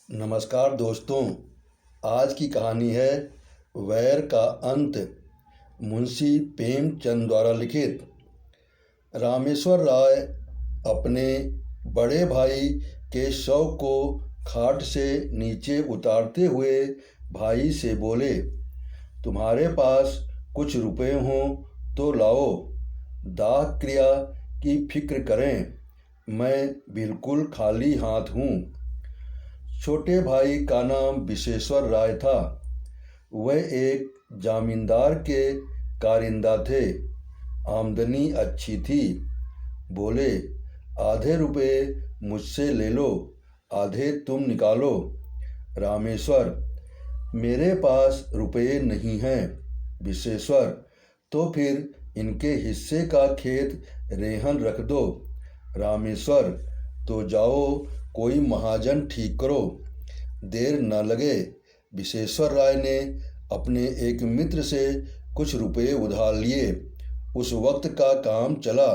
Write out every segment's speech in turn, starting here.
नमस्कार दोस्तों। आज की कहानी है वैर का अंत। मुंशी प्रेमचंद द्वारा लिखित। रामेश्वर राय अपने बड़े भाई के शव को खाट से नीचे उतारते हुए भाई से बोले, तुम्हारे पास कुछ रुपए हों तो लाओ, दाह क्रिया की फिक्र करें, मैं बिल्कुल खाली हाथ हूँ। छोटे भाई का नाम विश्वेश्वर राय था। वह एक जमींदार के कारिंदा थे। आमदनी अच्छी थी। बोले, आधे रुपए मुझसे ले लो, आधे तुम निकालो। रामेश्वर, मेरे पास रुपये नहीं हैं। विश्वेश्वर, तो फिर इनके हिस्से का खेत रेहन रख दो। रामेश्वर, तो जाओ कोई महाजन ठीक करो, देर न लगे। विश्वेश्वर राय ने अपने एक मित्र से कुछ रुपए उधार लिए। उस वक्त का काम चला।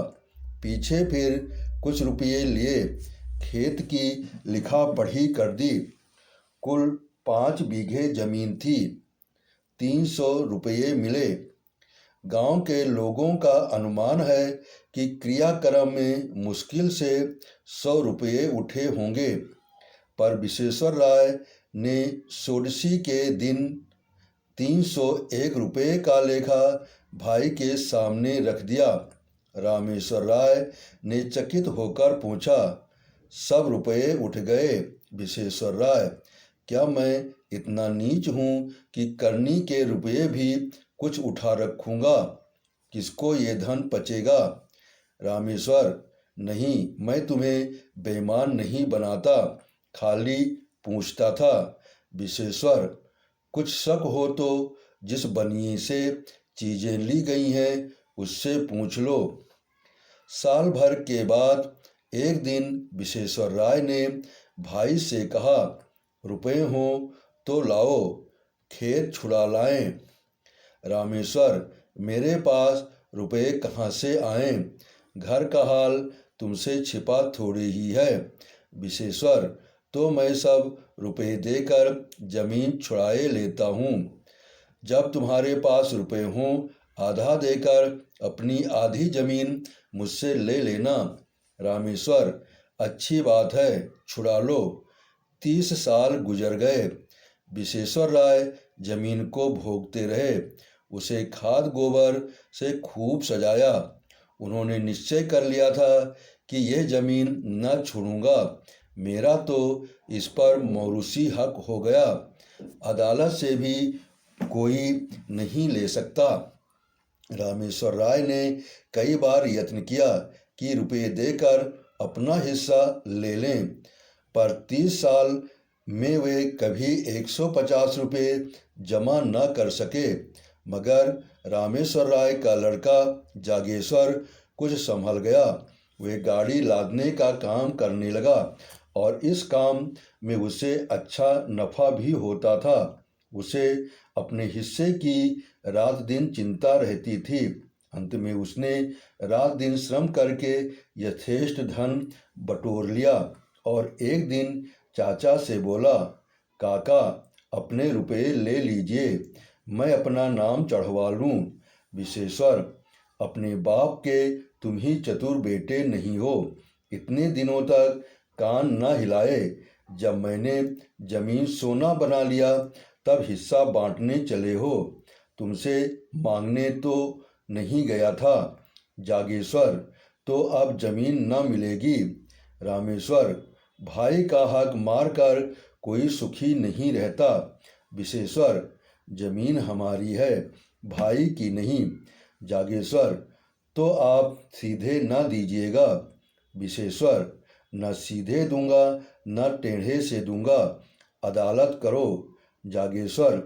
पीछे फिर कुछ रुपये लिए, खेत की लिखा पढ़ी कर दी। कुल 5 बीघे जमीन थी। 300 रुपये मिले। गांव के लोगों का अनुमान है कि क्रियाक्रम में मुश्किल से 100 रुपये उठे होंगे, पर विश्वेश्वर राय ने षोडशी के दिन 301 रुपये का लेखा भाई के सामने रख दिया। रामेश्वर राय ने चकित होकर पूछा, सब रुपये उठ गए? विश्वेश्वर राय, क्या मैं इतना नीच हूँ कि करनी के रुपये भी कुछ उठा रखूँगा? किसको ये धन पचेगा? रामेश्वर, नहीं, मैं तुम्हें बेईमान नहीं बनाता, खाली पूछता था। विश्वेश्वर, कुछ शक हो तो जिस बनिए से चीज़ें ली गई हैं उससे पूछ लो। साल भर के बाद एक दिन विश्वेश्वर राय ने भाई से कहा, रुपए हों तो लाओ, खेत छुड़ा लाएं। रामेश्वर, मेरे पास रुपए कहाँ से आएं? घर का हाल तुमसे छिपा थोड़ी ही है। विश्वेश्वर, तो मैं सब रुपए देकर जमीन छुड़ाए लेता हूँ। जब तुम्हारे पास रुपए हों, आधा देकर अपनी आधी जमीन मुझसे ले लेना। रामेश्वर, अच्छी बात है, छुड़ा लो। 30 साल गुजर गए। विश्वेश्वर राय जमीन को भोगते रहे। उसे खाद गोबर से खूब सजाया। उन्होंने निश्चय कर लिया था कि यह जमीन न छोड़ूंगा। मेरा तो इस पर मौरूसी हक हो गया। अदालत से भी कोई नहीं ले सकता। रामेश्वर राय ने कई बार यत्न किया कि रुपये देकर अपना हिस्सा ले लें, पर 30 साल में वे कभी 150 रुपये जमा न कर सके। मगर रामेश्वर राय का लड़का जागेश्वर कुछ संभल गया। वे गाड़ी लादने का काम करने लगा और इस काम में उसे अच्छा नफा भी होता था। उसे अपने हिस्से की रात दिन चिंता रहती थी। अंत में उसने रात दिन श्रम करके यथेष्ट धन बटोर लिया और एक दिन चाचा से बोला, काका, अपने रुपए ले लीजिए, मैं अपना नाम चढ़वा लूँ। विश्वेश्वर, अपने बाप के तुम ही चतुर बेटे नहीं हो। इतने दिनों तक कान न हिलाए। जब मैंने जमीन सोना बना लिया तब हिस्सा बांटने चले हो। तुमसे मांगने तो नहीं गया था। जागेश्वर, तो अब जमीन न मिलेगी। रामेश्वर, भाई का हक मारकर कोई सुखी नहीं रहता। विश्वेश्वर, जमीन हमारी है, भाई की नहीं। जागेश्वर, तो आप सीधे न दीजिएगा। विश्वेश्वर, न सीधे दूंगा न टेढ़े से दूंगा। अदालत करो। जागेश्वर,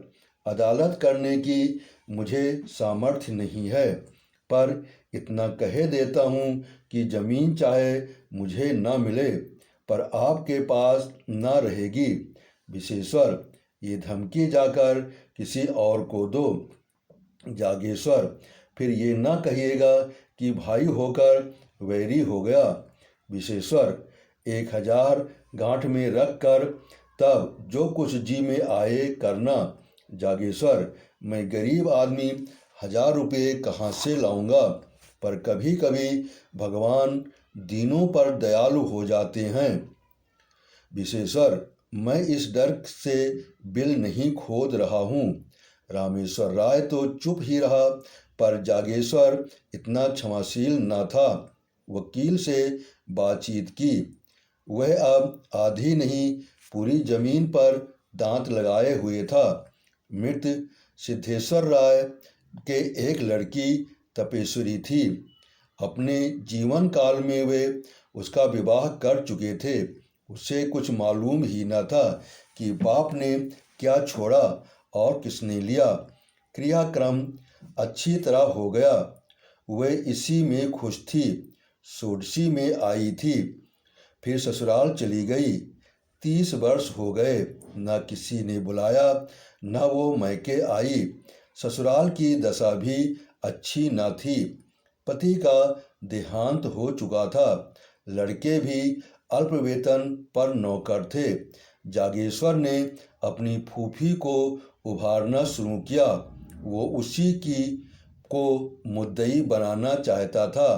अदालत करने की मुझे सामर्थ्य नहीं है, पर इतना कह देता हूँ कि जमीन चाहे मुझे न मिले, पर आपके पास न रहेगी। विश्वेश्वर, ये धमकी जाकर किसी और को दो। जागेश्वर, फिर ये न कहिएगा कि भाई होकर वैरी हो गया। विश्वेश्वर, 1000 गांठ में रख कर तब जो कुछ जी में आए करना। जागेश्वर, मैं गरीब आदमी 1000 रुपये कहाँ से लाऊंगा? पर कभी कभी भगवान दीनों पर दयालु हो जाते हैं। विशेश्वर, मैं इस डर से बिल नहीं खोद रहा हूँ। रामेश्वर राय तो चुप ही रहा, पर जागेश्वर इतना क्षमाशील न था। वकील से बातचीत की। वह अब आधी नहीं पूरी जमीन पर दांत लगाए हुए था। मृत सिद्धेश्वर राय के एक लड़की तपेश्वरी थी। अपने जीवन काल में वे उसका विवाह कर चुके थे। उसे कुछ मालूम ही न था कि बाप ने क्या छोड़ा और किसने लिया। क्रियाक्रम अच्छी तरह हो गया। वह इसी में खुश थी। सोडसी में आई थी, फिर ससुराल चली गई। 30 वर्ष हो गए, न किसी ने बुलाया न वो मैके आई। ससुराल की दशा भी अच्छी न थी। पति का देहांत हो चुका था। लड़के भी अल्प वेतन पर नौकर थे। जागेश्वर ने अपनी फूफी को उभारना शुरू किया। वो उसी की को मुद्दई बनाना चाहता था।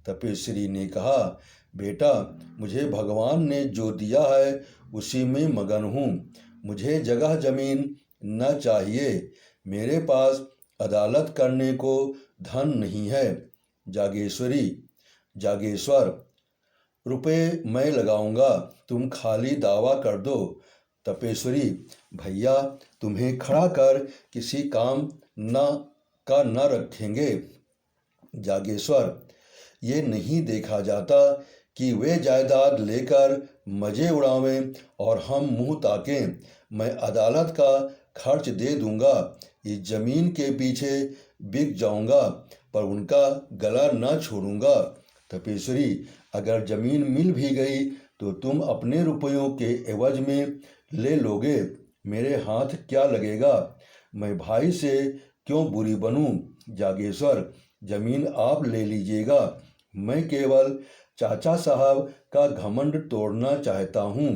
तपेश्वरी ने कहा, बेटा, मुझे भगवान ने जो दिया है उसी में मगन हूँ। मुझे जगह जमीन न चाहिए। मेरे पास अदालत करने को धन नहीं है। जागेश्वर, रुपए मैं लगाऊंगा, तुम खाली दावा कर दो। तपेश्वरी, भैया तुम्हें खड़ा कर किसी काम न रखेंगे। जागेश्वर, ये नहीं देखा जाता कि वे जायदाद लेकर मजे उड़ावें और हम मुंह ताकें। मैं अदालत का खर्च दे दूंगा। इस जमीन के पीछे बिक जाऊंगा, पर उनका गला न छोड़ूंगा। तपेश्वरी, अगर जमीन मिल भी गई तो तुम अपने रुपयों के एवज में ले लोगे। मेरे हाथ क्या लगेगा? मैं भाई से क्यों बुरी बनूं? जागेश्वर, जमीन आप ले लीजिएगा। मैं केवल चाचा साहब का घमंड तोड़ना चाहता हूँ।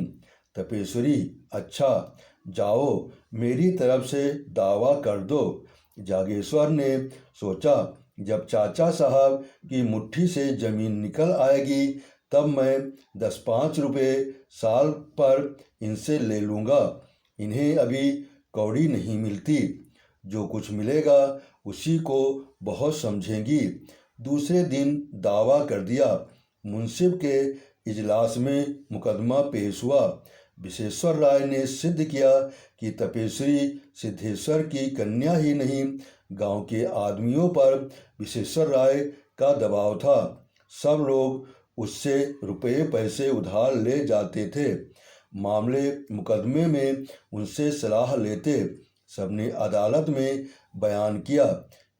तपेश्वरी, अच्छा, जाओ, मेरी तरफ से दावा कर दो। जागेश्वर ने सोचा, जब चाचा साहब की मुट्ठी से जमीन निकल आएगी तब मैं 10-5 रुपये साल पर इनसे ले लूँगा। इन्हें अभी कौड़ी नहीं मिलती। जो कुछ मिलेगा उसी को बहुत समझेंगी। दूसरे दिन दावा कर दिया। मुंसिफ के इजलास में मुकदमा पेश हुआ। विशेश्वर राय ने सिद्ध किया कि तपेश्वरी सिद्धेश्वर की कन्या ही नहीं, गांव के आदमियों पर विशेश्वर राय का दबाव था। सब लोग उससे रुपये पैसे उधार ले जाते थे। मामले मुकदमे में उनसे सलाह लेते। सबने अदालत में बयान किया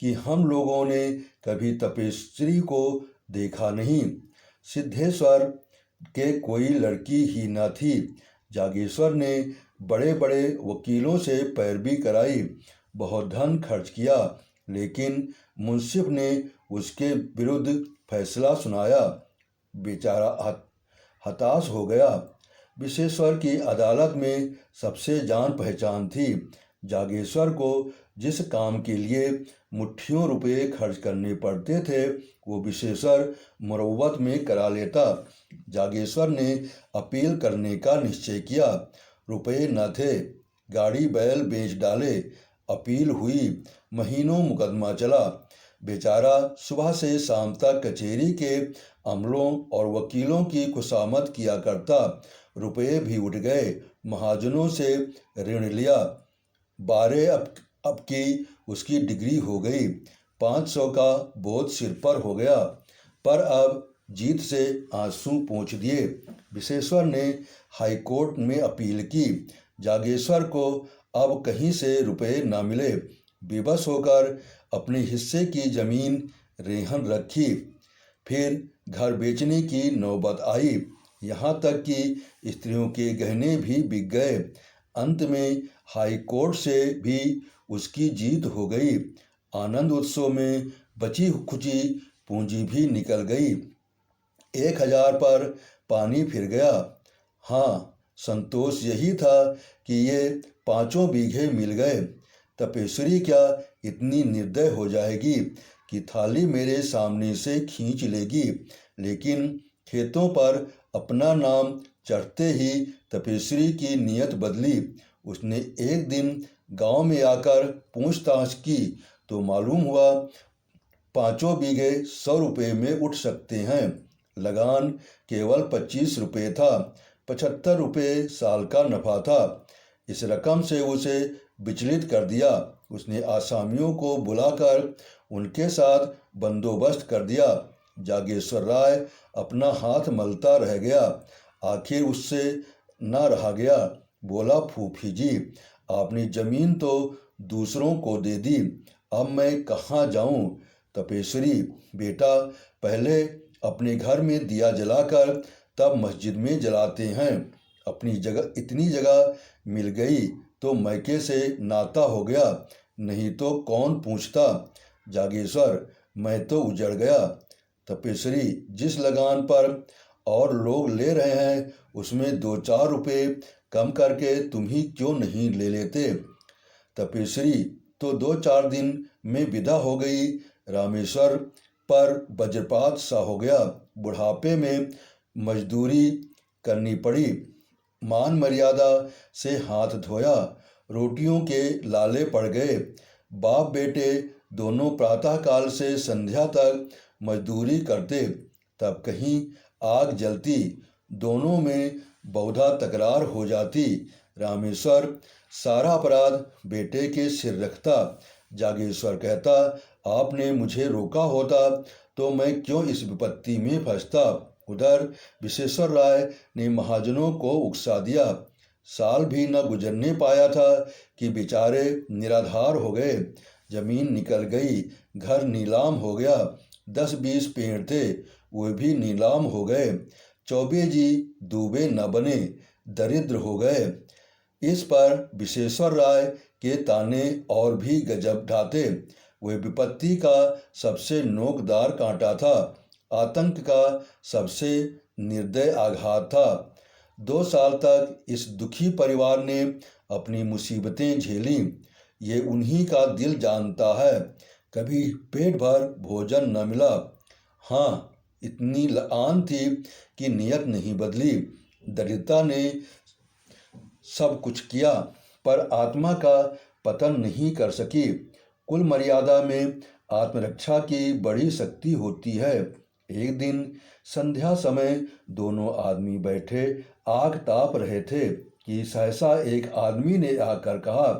कि हम लोगों ने कभी तपेश्वरी को देखा नहीं। सिद्धेश्वर के कोई लड़की ही न थी। जागेश्वर ने बड़े बड़े वकीलों से पैरवी कराई, बहुत धन खर्च किया, लेकिन मुंसिफ ने उसके विरुद्ध फैसला सुनाया। बेचारा हताश हो गया। विशेश्वर की अदालत में सबसे जान पहचान थी। जागेश्वर को जिस काम के लिए मुट्ठियों रुपये खर्च करने पड़ते थे वो विशेश्वर मुरव्वत में करा लेता। जागेश्वर ने अपील करने का निश्चय किया। रुपये न थे, गाड़ी बैल बेच डाले। अपील हुई, महीनों मुकदमा चला। बेचारा सुबह से शाम तक कचहरी के अमलों और वकीलों की खुशामद किया करता। रुपये भी उठ गए। महाजनों से ऋण लिया। 12 अब की उसकी डिग्री हो गई। 500 का बोझ सिर पर हो गया। पर अब जीत से आंसू पोंछ दिए। विशेश्वर ने हाई कोर्ट में अपील की। जागेश्वर को अब कहीं से रुपये न मिले। बेबस होकर अपने हिस्से की जमीन रेहन रखी। फिर घर बेचने की नौबत आई। यहाँ तक कि स्त्रियों के गहने भी बिक गए। अंत में हाई कोर्ट से भी उसकी जीत हो गई। आनंद उत्सव में बची खुची पूंजी भी निकल गई। 1000 पर पानी फिर गया। हाँ, संतोष यही था कि ये 5 बीघे मिल गए। तपेश्वरी क्या इतनी निर्दय हो जाएगी कि थाली मेरे सामने से खींच लेगी। लेकिन खेतों पर अपना नाम चढ़ते ही तपेश्वरी की नीयत बदली। उसने एक दिन गांव में आकर पूछताछ की तो मालूम हुआ 5 बीघे 100 रुपये में उठ सकते हैं। लगान केवल 25 रुपये था। 75 रुपये साल का नफा था। इस रकम से उसे विचलित कर दिया। उसने आसामियों को बुलाकर उनके साथ बंदोबस्त कर दिया। जागेश्वर राय अपना हाथ मलता रह गया। आखिर उससे न रहा गया। बोला, फूफी जी, आपने जमीन तो दूसरों को दे दी, अब मैं कहाँ जाऊँ। तपेश्वरी, बेटा, पहले अपने घर में दिया जलाकर तब मस्जिद में जलाते हैं। अपनी जगह इतनी जगह मिल गई तो मैके से नाता हो गया, नहीं तो कौन पूछता। जागेश्वर, मैं तो उजड़ गया। तपेश्वरी, जिस लगान पर और लोग ले रहे हैं उसमें 2-4 रुपये कम करके तुम ही क्यों नहीं ले लेते। तपेश्वरी तो 2-4 दिन में विदा हो गई। रामेश्वर पर वज्रपात सा हो गया। बुढ़ापे में मजदूरी करनी पड़ी। मान मर्यादा से हाथ धोया। रोटियों के लाले पड़ गए। बाप बेटे दोनों प्रातःकाल से संध्या तक मजदूरी करते, तब कहीं आग जलती, दोनों में बहुधा तकरार हो जाती। रामेश्वर सारा अपराध बेटे के सिर रखता। जागेश्वर कहता, आपने मुझे रोका होता तो मैं क्यों इस विपत्ति में फंसता। उधर विश्वेश्वर राय ने महाजनों को उकसा दिया। साल भी न गुजरने पाया था कि बेचारे निराधार हो गए। जमीन निकल गई, घर नीलाम हो गया। 10-20 पेड़ थे, वे भी नीलाम हो गए। चौबे जी दूबे न बने, दरिद्र हो गए। इस पर विश्वेश्वर राय के ताने और भी गजब ढाते। वे विपत्ति का सबसे नोकदार कांटा था, आतंक का सबसे निर्दय आघात था। 2 साल तक इस दुखी परिवार ने अपनी मुसीबतें झेली। ये उन्हीं का दिल जानता है। कभी पेट भर भोजन न मिला। हाँ, इतनी आन थी कि नीयत नहीं बदली। दरिद्रता ने सब कुछ किया पर आत्मा का पतन नहीं कर सकी। कुल मर्यादा में आत्मरक्षा की बड़ी शक्ति होती है। एक दिन संध्या समय दोनों आदमी बैठे आग ताप रहे थे कि सहसा एक आदमी ने आकर कहा,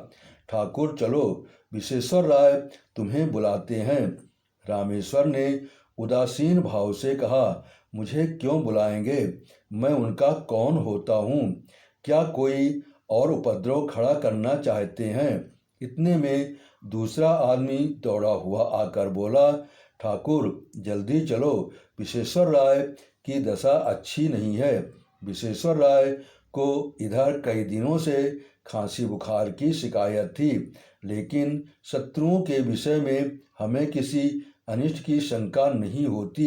ठाकुर चलो, विश्वेश्वर राय तुम्हें बुलाते हैं। रामेश्वर ने उदासीन भाव से कहा, मुझे क्यों बुलाएंगे, मैं उनका कौन होता हूँ। क्या कोई और उपद्रव खड़ा करना चाहते हैं। इतने में दूसरा आदमी दौड़ा हुआ आकर बोला, ठाकुर जल्दी चलो, विश्वेश्वर राय की दशा अच्छी नहीं है। विश्वेश्वर राय को इधर कई दिनों से खांसी बुखार की शिकायत थी, लेकिन शत्रुओं के विषय में हमें किसी अनिष्ट की शंका नहीं होती।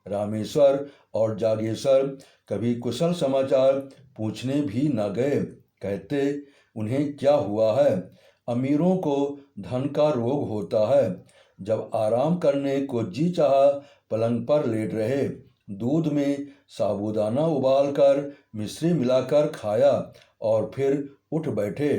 रामेश्वर और जागेश्वर कभी कुशल समाचार पूछने भी न गए। कहते, उन्हें क्या हुआ है। अमीरों को धन का रोग होता है। जब आराम करने को जी चाहा पलंग पर लेट रहे। दूध में साबूदाना उबालकर मिश्री मिलाकर खाया और फिर उठ बैठे।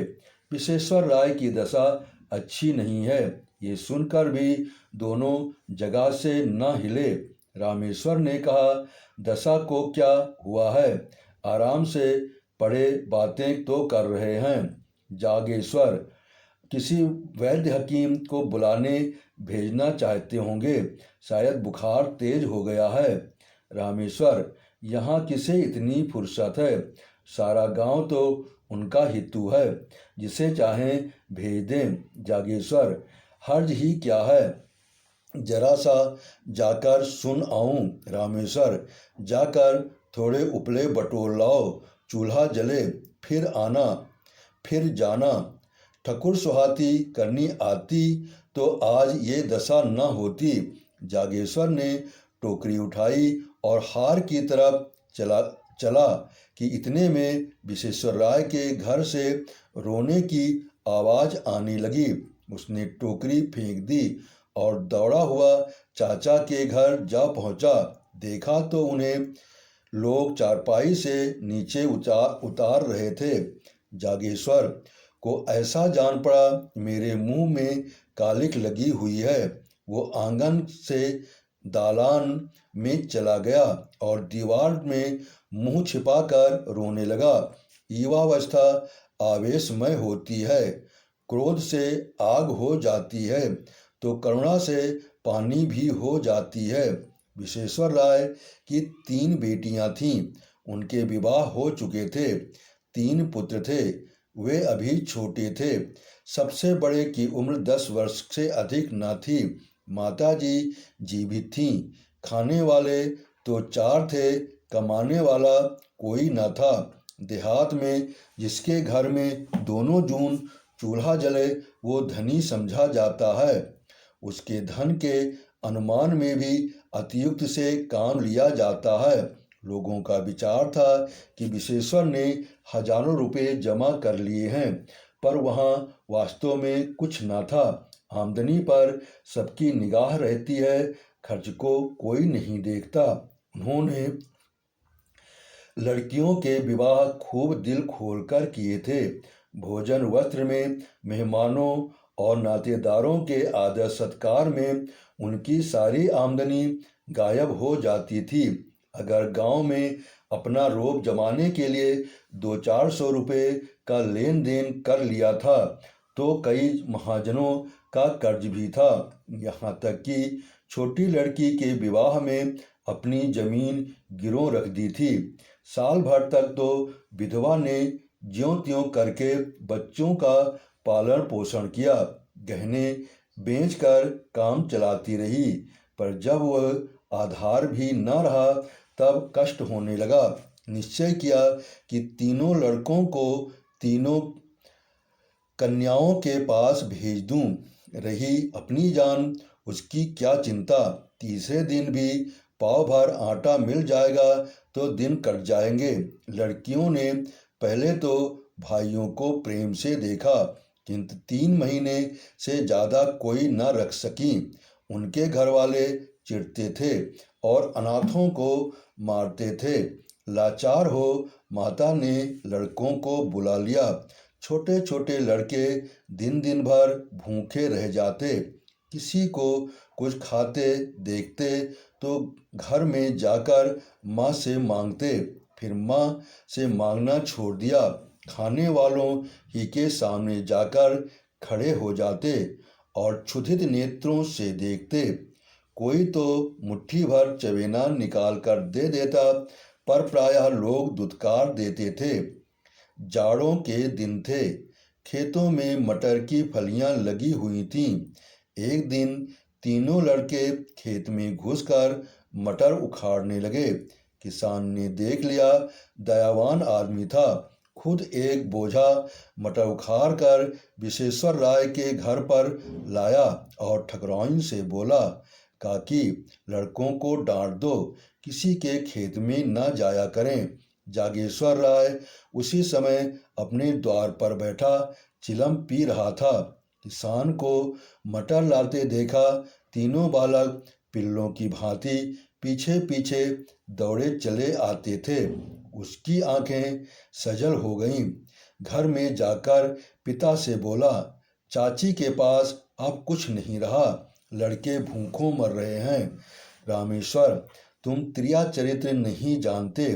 विश्वेश्वर राय की दशा अच्छी नहीं है। ये सुनकर भी दोनों जगह से न हिले। रामेश्वर ने कहा, दशा को क्या हुआ है, आराम से पड़े बातें तो कर रहे हैं। जागेश्वर, किसी वैद्य हकीम को बुलाने भेजना चाहते होंगे, शायद बुखार तेज हो गया है। रामेश्वर, यहाँ किसे इतनी फुर्सत है, सारा गांव तो उनका हितू है, जिसे चाहें भेज दें। जागेश्वर, हर्ज ही क्या है, जरा सा जाकर सुन आऊं। रामेश्वर, जाकर थोड़े उपले बटोर लाओ, चूल्हा जले, फिर आना फिर जाना। ठकुर सुहाती करनी आती तो आज ये दशा न होती। जागेश्वर ने टोकरी उठाई और हार की तरफ चला कि इतने में विश्वेश्वर राय के घर से रोने की आवाज़ आने लगी। उसने टोकरी फेंक दी और दौड़ा हुआ चाचा के घर जा पहुंचा। देखा तो उन्हें लोग चारपाई से नीचे उतार रहे थे। जागेश्वर को ऐसा जान पड़ा मेरे मुंह में कालिख लगी हुई है। वो आंगन से दालान में चला गया और दीवार में मुंह छिपाकर रोने लगा। युवावस्था आवेशमय होती है, क्रोध से आग हो जाती है तो करुणा से पानी भी हो जाती है। विश्वेश्वर राय की 3 बेटियां थीं। उनके विवाह हो चुके थे। 3 पुत्र थे। वे अभी छोटे थे। सबसे बड़े की उम्र 10 वर्ष से अधिक न थी। माताजी जीवित थीं। खाने वाले तो 4 थे, कमाने वाला कोई न था। देहात में जिसके घर में दोनों जून चूल्हा जले वो धनी समझा जाता है। उसके धन के अनुमान में भी अतियुक्त से काम लिया जाता है। लोगों का विचार था कि विश्वेश्वर ने हजारों रुपए जमा कर लिए हैं, पर वहाँ वास्तव में कुछ न था। आमदनी पर सबकी निगाह रहती है, खर्च को कोई नहीं देखता। उन्होंने लड़कियों के विवाह खूब दिल खोलकर किए थे। भोजन वस्त्र में, मेहमानों और नातेदारों के आदर सत्कार में उनकी सारी आमदनी गायब हो जाती थी। अगर गांव में अपना रोब जमाने के लिए 200-400 रुपये का लेन देन कर लिया था तो कई महाजनों का कर्ज भी था। यहाँ तक कि छोटी लड़की के विवाह में अपनी जमीन गिरों रख दी थी। साल भर तक तो विधवा ने ज्यों त्यों करके बच्चों का पालन पोषण किया, गहने बेचकर काम चलाती रही। पर जब वह आधार भी न रहा तब कष्ट होने लगा। निश्चय किया कि तीनों लड़कों को तीनों कन्याओं के पास भेज दूं। रही अपनी जान, उसकी क्या चिंता। तीसरे दिन भी पाव भर आटा मिल जाएगा तो दिन कट जाएंगे। लड़कियों ने पहले तो भाइयों को प्रेम से देखा, किंतु 3 महीने से ज़्यादा कोई न रख सकी। उनके घर वाले चिढ़ते थे और अनाथों को मारते थे। लाचार हो माता ने लड़कों को बुला लिया। छोटे छोटे लड़के दिन दिन भर भूखे रह जाते। किसी को कुछ खाते देखते तो घर में जाकर माँ से मांगते, फिर माँ से मांगना छोड़ दिया। खाने वालों ही के सामने जाकर खड़े हो जाते और क्षुधित नेत्रों से देखते। कोई तो मुट्ठी भर चवेना निकाल कर दे देता, पर प्रायः लोग दुत्कार देते थे। जाड़ों के दिन थे। खेतों में मटर की फलियां लगी हुई थीं। एक दिन तीनों लड़के खेत में घुसकर मटर उखाड़ने लगे। किसान ने देख लिया, दयावान आदमी था। खुद एक बोझा मटर उखाड़ कर विश्वेश्वर राय के घर पर लाया और ठकुराइन से बोला, काकी, लड़कों को डांट दो, किसी के खेत में न जाया करें। जागेश्वर राय उसी समय अपने द्वार पर बैठा चिलम पी रहा था। किसान को मटर लाते देखा। तीनों बालक पिल्लों की भांति पीछे पीछे दौड़े चले आते थे। उसकी आंखें सजल हो गईं। घर में जाकर पिता से बोला, चाची के पास अब कुछ नहीं रहा, लड़के भूखों मर रहे हैं। रामेश्वर, तुम त्रिया चरित्र नहीं जानते,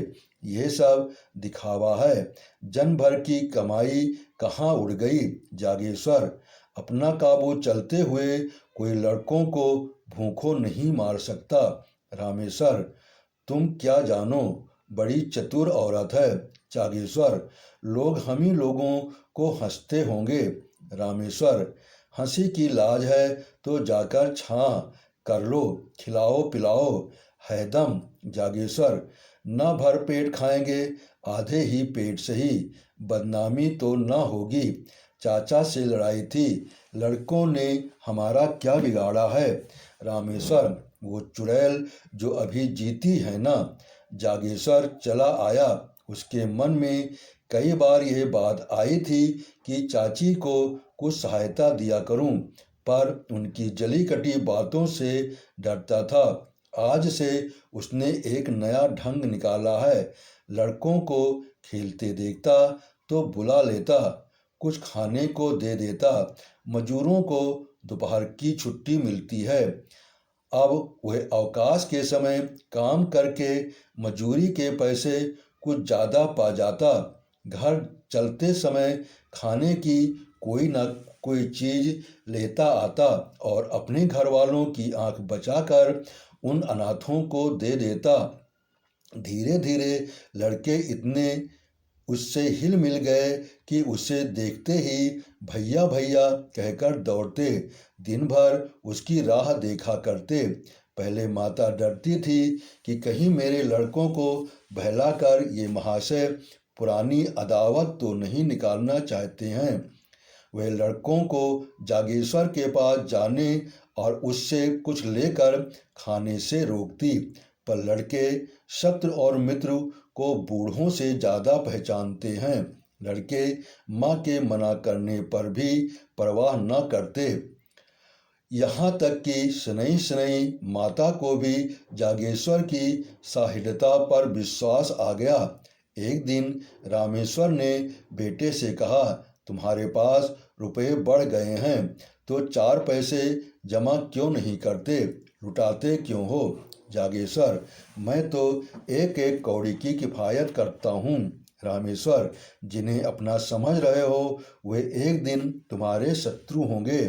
यह सब दिखावा है। जन भर की कमाई कहाँ उड़ गई। जागेश्वर, अपना काबू चलते हुए कोई लड़कों को भूखों नहीं मार सकता। रामेश्वर, तुम क्या जानो, बड़ी चतुर औरत है। जागेश्वर, लोग हम ही लोगों को हंसते होंगे। रामेश्वर, हंसी की लाज है तो जाकर छां कर लो, खिलाओ पिलाओ है दम। जागेश्वर, न भर पेट खाएंगे, आधे ही पेट से ही, बदनामी तो न होगी। चाचा से लड़ाई थी, लड़कों ने हमारा क्या बिगाड़ा है। रामेश्वर, वो चुड़ैल जो अभी जीती है ना, जागेश्वर चला आया। उसके मन में कई बार यह बात आई थी कि चाची को कुछ सहायता दिया करूं, पर उनकी जली कटी बातों से डरता था। आज से उसने एक नया ढंग निकाला है। लड़कों को खेलते देखता तो बुला लेता, कुछ खाने को दे देता। मजदूरों को दोपहर की छुट्टी मिलती है। अब वह अवकाश के समय काम करके मजूरी के पैसे कुछ ज़्यादा पा जाता। घर चलते समय खाने की कोई न कोई चीज़ लेता आता और अपने घर वालों की आंख बचाकर उन अनाथों को दे देता। धीरे धीरे लड़के इतने उससे हिल मिल गए कि उसे देखते ही भैया भैया कहकर दौड़ते, दिन भर उसकी राह देखा करते। पहले माता डरती थी कि कहीं मेरे लड़कों को बहलाकर ये महाशय पुरानी अदावत तो नहीं निकालना चाहते हैं। वह लड़कों को जागेश्वर के पास जाने और उससे कुछ लेकर खाने से रोकती, पर लड़के शत्रु और मित्र को बूढ़ों से ज़्यादा पहचानते हैं। लड़के माँ के मना करने पर भी परवाह न करते। यहाँ तक कि शनैः शनैः माता को भी जागेश्वर की साहित्यता पर विश्वास आ गया। एक दिन रामेश्वर ने बेटे से कहा, तुम्हारे पास रुपए बढ़ गए हैं तो 4 पैसे जमा क्यों नहीं करते, लुटाते क्यों हो? जागेश्वर, मैं तो एक एक कौड़ी की किफ़ायत करता हूँ। रामेश्वर, जिन्हें अपना समझ रहे हो वे एक दिन तुम्हारे शत्रु होंगे।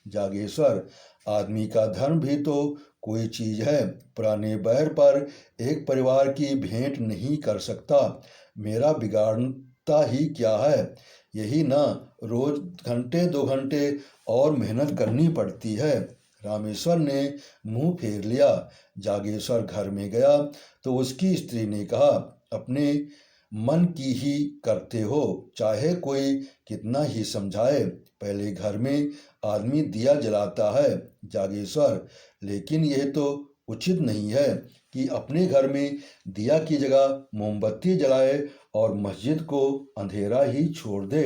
जागेश्वर, आदमी का धर्म भी तो कोई चीज़ है। पुराने बैर पर एक परिवार की भेंट नहीं कर सकता। मेरा बिगाड़ता ही क्या है? यही ना, रोज घंटे 2 घंटे और मेहनत करनी पड़ती है। रामेश्वर ने मुंह फेर लिया। जागेश्वर घर में गया तो उसकी स्त्री ने कहा, अपने मन की ही करते हो, चाहे कोई कितना ही समझाए। पहले घर में आदमी दिया जलाता है जागेश्वर, लेकिन यह तो उचित नहीं है कि अपने घर में दिया की जगह मोमबत्ती जलाए और मस्जिद को अंधेरा ही छोड़ दे।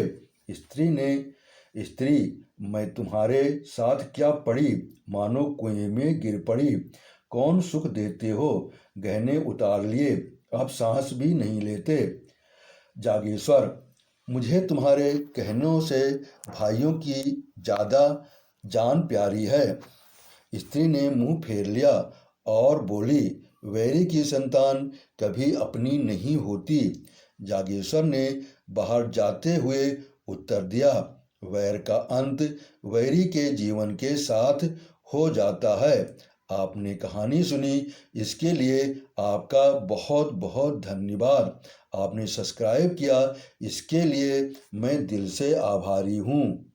स्त्री, मैं तुम्हारे साथ क्या पड़ी, मानो कुएं में गिर पड़ी। कौन सुख देते हो? गहने उतार लिए, अब सांस भी नहीं लेते। जागेश्वर, मुझे तुम्हारे कहनों से भाइयों की ज़्यादा जान प्यारी है। स्त्री ने मुंह फेर लिया और बोली, वैरी की संतान कभी अपनी नहीं होती। जागेश्वर ने बाहर जाते हुए उत्तर दिया, वैर का अंत वैरी के जीवन के साथ हो जाता है। आपने कहानी सुनी, इसके लिए आपका बहुत बहुत धन्यवाद। आपने सब्सक्राइब किया, इसके लिए मैं दिल से आभारी हूँ।